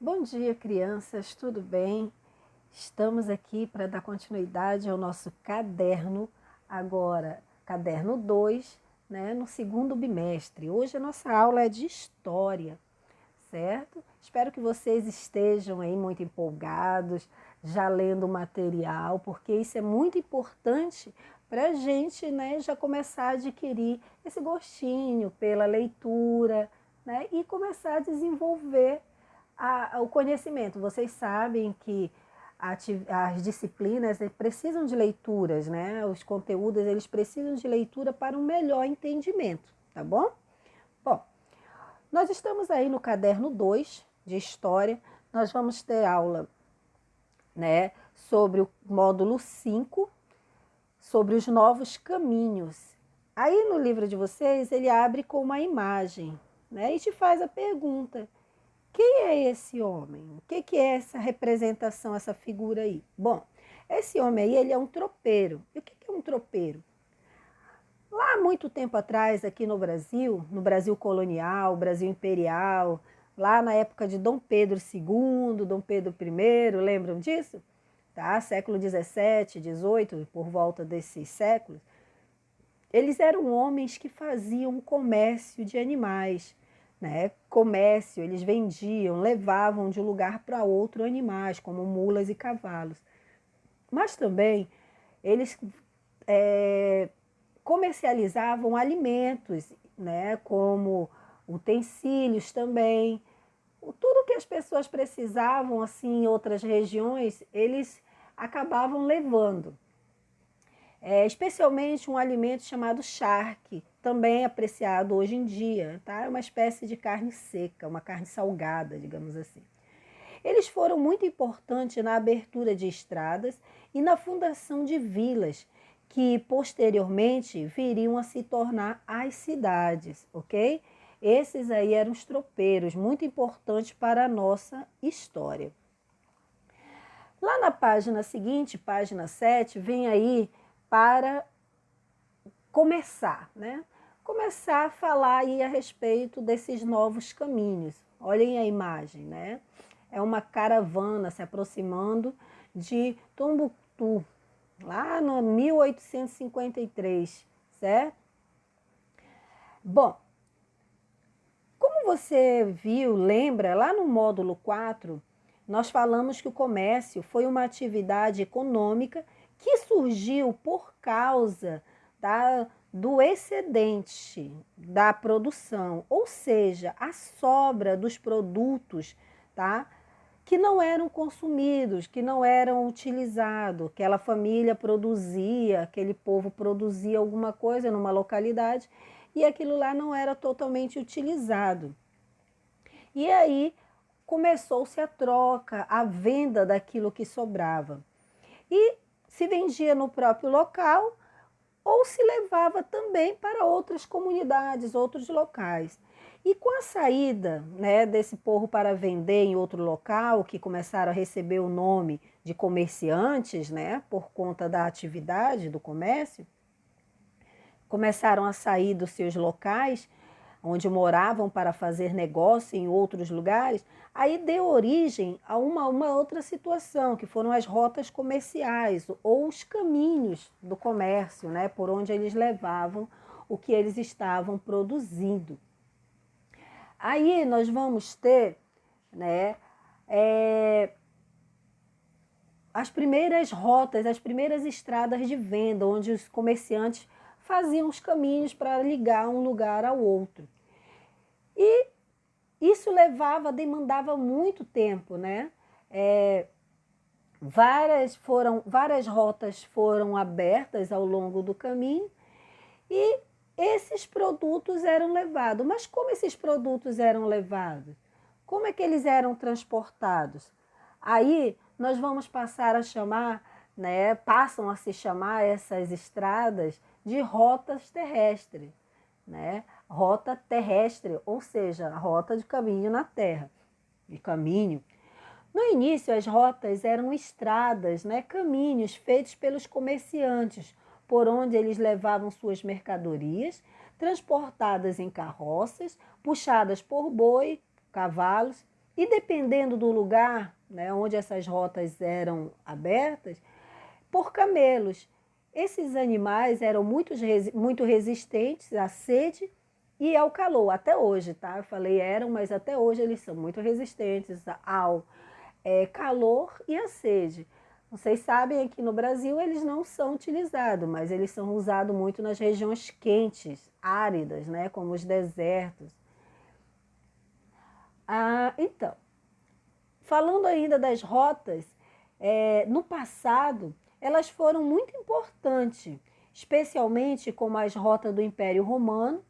Bom dia, crianças, tudo bem? Estamos aqui para dar continuidade ao nosso caderno, agora, caderno 2, né, no segundo bimestre. Hoje a nossa aula é de história, certo? Espero que vocês estejam aí muito empolgados, já lendo o material, porque isso é muito importante para a gente, né, já começar a adquirir esse gostinho pela leitura, né, e começar a desenvolver o conhecimento. Vocês sabem que as disciplinas precisam de leituras, né? Os conteúdos eles precisam de leitura para um melhor entendimento, tá bom? Bom, nós estamos aí no caderno 2 de História. Nós vamos ter aula, né, sobre o módulo 5, sobre os novos caminhos. Aí no livro de vocês, ele abre com uma imagem, né, e te faz a pergunta: quem é esse homem? O que é essa representação, essa figura aí? Bom, esse homem aí, ele é um tropeiro. E o que é um tropeiro? Lá muito tempo atrás, aqui no Brasil colonial, Brasil imperial, lá na época de Dom Pedro II, Dom Pedro I, lembram disso? Tá? Século 17, 18, por volta desses séculos, eles eram homens que faziam comércio de animais, né? Comércio, eles vendiam, levavam de um lugar para outro animais, como mulas e cavalos. Mas também eles comercializavam alimentos, né? Como utensílios também. Tudo que as pessoas precisavam assim em outras regiões, eles acabavam levando. Especialmente um alimento chamado charque, também apreciado hoje em dia, tá? É uma espécie de carne seca, uma carne salgada, digamos assim. Eles foram muito importantes na abertura de estradas e na fundação de vilas, que posteriormente viriam a se tornar as cidades, ok? Esses aí eram os tropeiros, muito importantes para a nossa história. Lá na página seguinte, página 7, vem aí para começar, né? Começar a falar aí a respeito desses novos caminhos. Olhem a imagem, né? É uma caravana se aproximando de Tombuctu, lá no 1853, certo? Bom, como você viu, lembra, lá no módulo 4, nós falamos que o comércio foi uma atividade econômica que surgiu por causa do excedente da produção, ou seja, a sobra dos produtos, tá? Que não eram consumidos, que não eram utilizados. Aquela família produzia, aquele povo produzia alguma coisa numa localidade e aquilo lá não era totalmente utilizado. E aí começou-se a troca, a venda daquilo que sobrava. E se vendia no próprio local ou se levava também para outras comunidades, outros locais. E com a saída, né, desse povo para vender em outro local, que começaram a receber o nome de comerciantes, né, por conta da atividade do comércio, começaram a sair dos seus locais, onde moravam para fazer negócio em outros lugares, aí deu origem a uma outra situação, que foram as rotas comerciais, ou os caminhos do comércio, né, por onde eles levavam o que eles estavam produzindo. Aí nós vamos ter, né, as primeiras rotas, as primeiras estradas de venda, onde os comerciantes faziam os caminhos para ligar um lugar ao outro. E isso demandava muito tempo, né? Várias rotas foram abertas ao longo do caminho e esses produtos eram levados. Mas como esses produtos eram levados? Como é que eles eram transportados? Aí nós vamos passar a chamar, né, passam a se chamar essas estradas de rotas terrestres, né? Rota terrestre, ou seja, a rota de caminho na terra, de caminho. No início, as rotas eram estradas, né, caminhos feitos pelos comerciantes, por onde eles levavam suas mercadorias, transportadas em carroças, puxadas por boi, cavalos, E dependendo do lugar, né, onde essas rotas eram abertas, por camelos. Esses animais eram muito resistentes à sede e ao calor, até hoje, tá? Eu falei eram, mas até hoje eles são muito resistentes ao calor e à sede. Vocês sabem, aqui no Brasil eles não são utilizados, mas eles são usados muito nas regiões quentes, áridas, né? Como os desertos. Então, falando ainda das rotas, no passado elas foram muito importantes, especialmente como as rotas do Império Romano,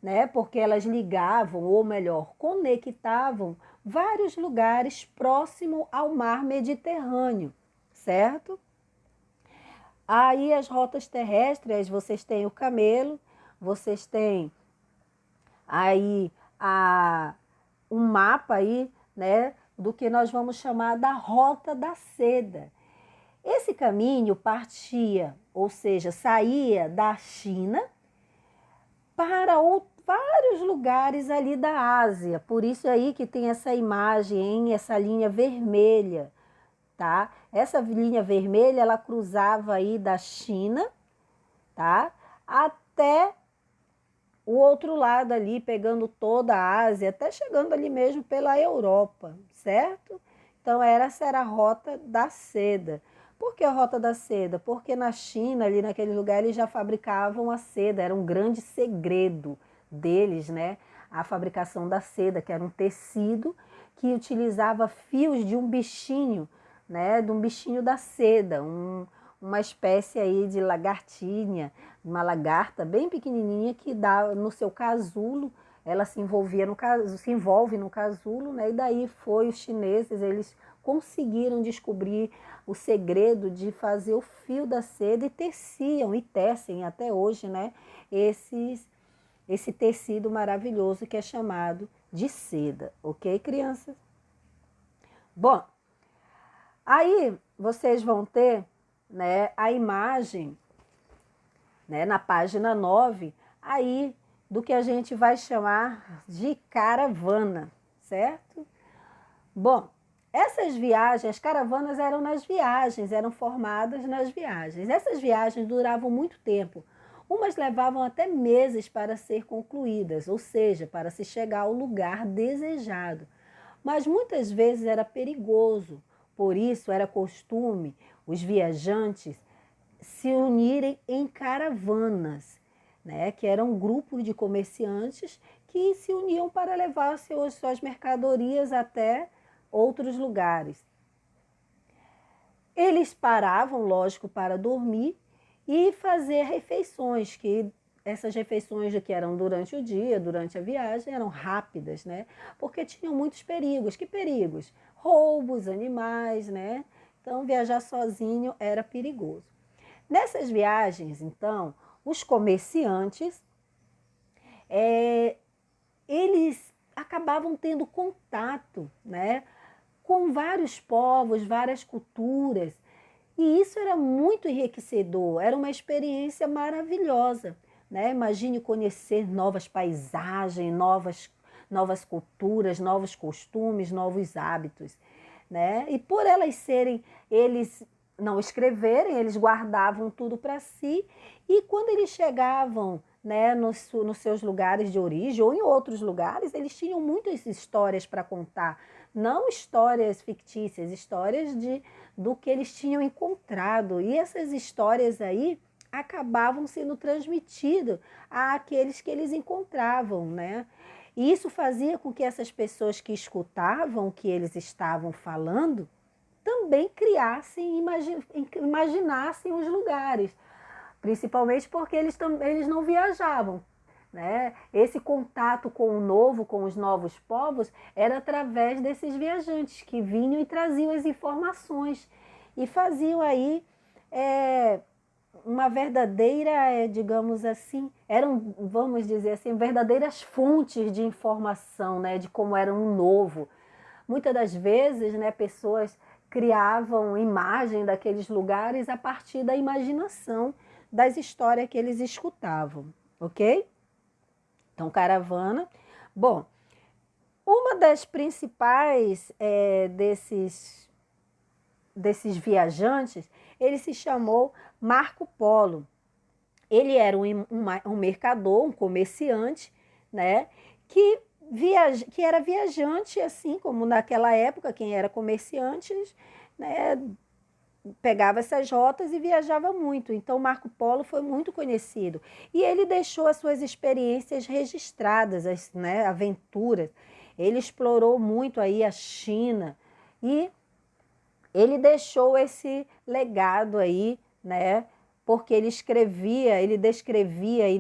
né? Porque elas ligavam, ou melhor, conectavam vários lugares próximo ao mar Mediterrâneo, certo? Aí as rotas terrestres, vocês têm o camelo, vocês têm aí um mapa aí, né, do que nós vamos chamar da Rota da Seda. Esse caminho partia, ou seja, saía da China para vários lugares ali da Ásia. Por isso aí que tem essa imagem, essa linha vermelha, tá? Essa linha vermelha, ela cruzava aí da China, tá? Até o outro lado ali, pegando toda a Ásia, até chegando ali mesmo pela Europa, certo? Então essa era a Rota da Seda. Por que a Rota da Seda? Porque na China, ali naquele lugar, eles já fabricavam a seda, era um grande segredo deles, né? A fabricação da seda, que era um tecido que utilizava fios de um bichinho, né? De um bichinho da seda, uma espécie aí de lagartinha, uma lagarta bem pequenininha que dá no seu casulo, ela se envolve no casulo, né? E daí foi os chineses, eles conseguiram descobrir o segredo de fazer o fio da seda e teciam e tecem até hoje, né? Esse tecido maravilhoso que é chamado de seda, ok, crianças? Bom, aí vocês vão ter, né, a imagem, né, na página 9, aí do que a gente vai chamar de caravana, certo? Bom, essas viagens, as caravanas eram nas viagens, eram formadas nas viagens. Essas viagens duravam muito tempo. Umas levavam até meses para ser concluídas, ou seja, para se chegar ao lugar desejado. Mas muitas vezes era perigoso, por isso era costume os viajantes se unirem em caravanas, né, que eram grupos de comerciantes que se uniam para levar suas mercadorias até outros lugares. Eles paravam, lógico, para dormir e fazer refeições, que essas refeições que eram durante o dia, durante a viagem, eram rápidas, né? Porque tinham muitos perigos. Que perigos? Roubos, animais, né? Então, viajar sozinho era perigoso. Nessas viagens, então, os comerciantes, eles acabavam tendo contato, né, com vários povos, várias culturas, e isso era muito enriquecedor, era uma experiência maravilhosa, né? Imagine conhecer novas paisagens, novas culturas, novos costumes, novos hábitos, né? E por eles não escreverem, eles guardavam tudo para si, e quando eles chegavam, né, nos seus lugares de origem ou em outros lugares, eles tinham muitas histórias para contar, não histórias fictícias, histórias do que eles tinham encontrado, e essas histórias aí acabavam sendo transmitidas àqueles que eles encontravam, né? E isso fazia com que essas pessoas que escutavam o que eles estavam falando também criassem, imaginassem os lugares, principalmente porque eles não viajavam, né? Esse contato com o novo, com os novos povos, era através desses viajantes que vinham e traziam as informações e faziam aí uma verdadeira, digamos assim, eram, vamos dizer assim, verdadeiras fontes de informação, né, de como era um novo. Muitas das vezes, né, pessoas criavam imagem daqueles lugares a partir da imaginação das histórias que eles escutavam, ok? Então, caravana. Bom, Uma das principais desses viajantes, ele se chamou Marco Polo. Ele era um mercador, um comerciante, né, que era viajante, assim como naquela época, quem era comerciante, né, pegava essas rotas e viajava muito. Então, Marco Polo foi muito conhecido. E ele deixou as suas experiências registradas, as, né, aventuras. Ele explorou muito aí a China e ele deixou esse legado aí, né? Porque ele escrevia, ele descrevia aí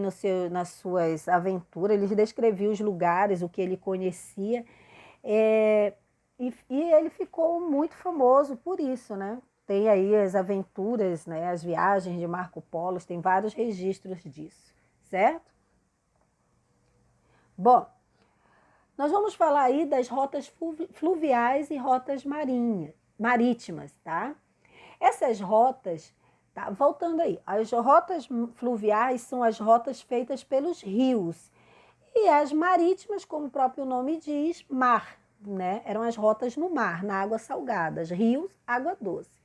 nas suas aventuras, ele descrevia os lugares, o que ele conhecia. E ele ficou muito famoso por isso, né? Tem aí as aventuras, né? As viagens de Marco Polo, tem vários registros disso, certo? Bom, nós vamos falar aí das rotas fluviais e rotas marítimas, tá? Essas rotas, tá? Voltando aí, as rotas fluviais são as rotas feitas pelos rios. E as marítimas, como o próprio nome diz, mar, né? Eram as rotas no mar, na água salgada, rios, água doce.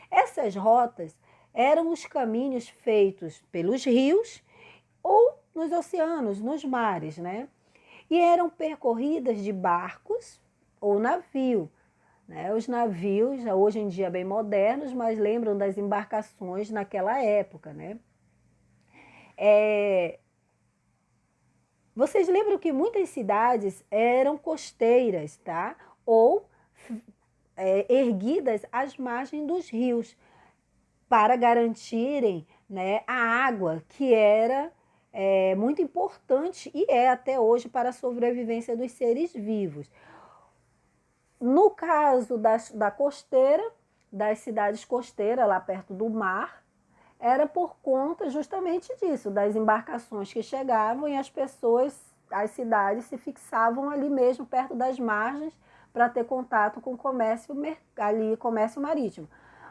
Essas rotas eram os caminhos feitos pelos rios ou nos oceanos, nos mares, né? E eram percorridas de barcos ou navio, né? Os navios, hoje em dia bem modernos, mas lembram das embarcações naquela época, né? Vocês lembram que muitas cidades eram costeiras, tá? Ou erguidas às margens dos rios, para garantirem, né, a água, que era muito importante e é até hoje para a sobrevivência dos seres vivos. No caso da costeira, das cidades costeiras, lá perto do mar, era por conta justamente disso, das embarcações que chegavam e as pessoas, as cidades se fixavam ali mesmo, perto das margens, para ter contato com o comércio, ali, comércio marítimo.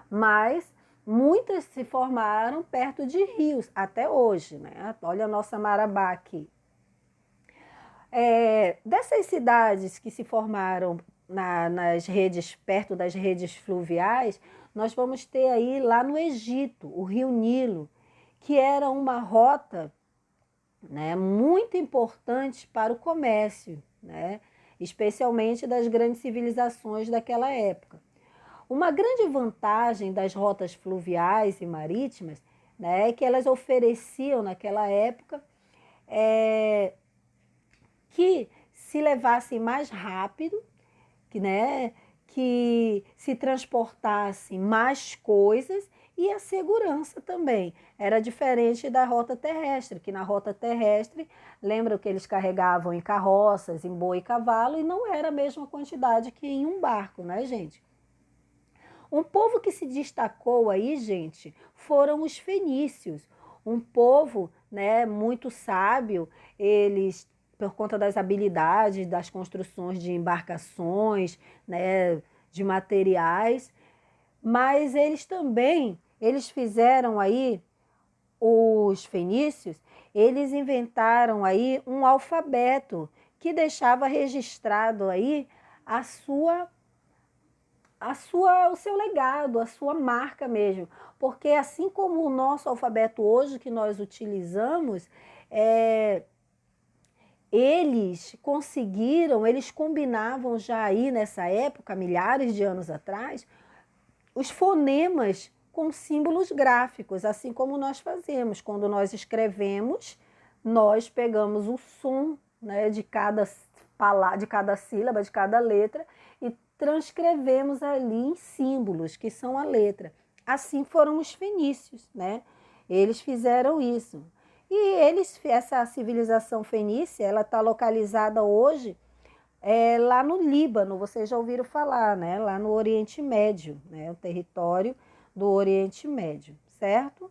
Mas muitas se formaram perto de rios, até hoje, né? Olha a nossa Marabá aqui. Dessas cidades que se formaram nas redes, perto das redes fluviais, nós vamos ter aí lá no Egito, o Rio Nilo, que era uma rota, né, muito importante para o comércio, né, especialmente das grandes civilizações daquela época. Uma grande vantagem das rotas fluviais e marítimas, né, é que elas ofereciam naquela época que se levassem mais rápido, que se transportasse mais coisas e a segurança também. Era diferente da rota terrestre, que na rota terrestre, lembra que eles carregavam em carroças, em boi e cavalo, e não era a mesma quantidade que em um barco, né, gente? Um povo que se destacou aí, gente, foram os fenícios. Um povo, né, muito sábio, eles, por conta das habilidades, das construções de embarcações, né, de materiais, mas eles também, eles fizeram aí, os fenícios, eles inventaram aí um alfabeto que deixava registrado aí a sua o seu legado, a sua marca mesmo. Porque assim como o nosso alfabeto hoje que nós utilizamos, eles conseguiram, eles combinavam já aí nessa época, milhares de anos atrás, os fonemas com símbolos gráficos, assim como nós fazemos. Quando nós escrevemos, nós pegamos o som, né, de cada palavra, de cada sílaba, de cada letra e transcrevemos ali em símbolos, que são a letra. Assim foram os fenícios, né? Eles fizeram isso. E essa civilização fenícia, ela está localizada hoje lá no Líbano, vocês já ouviram falar, né? Lá no Oriente Médio, né? O território do Oriente Médio, certo?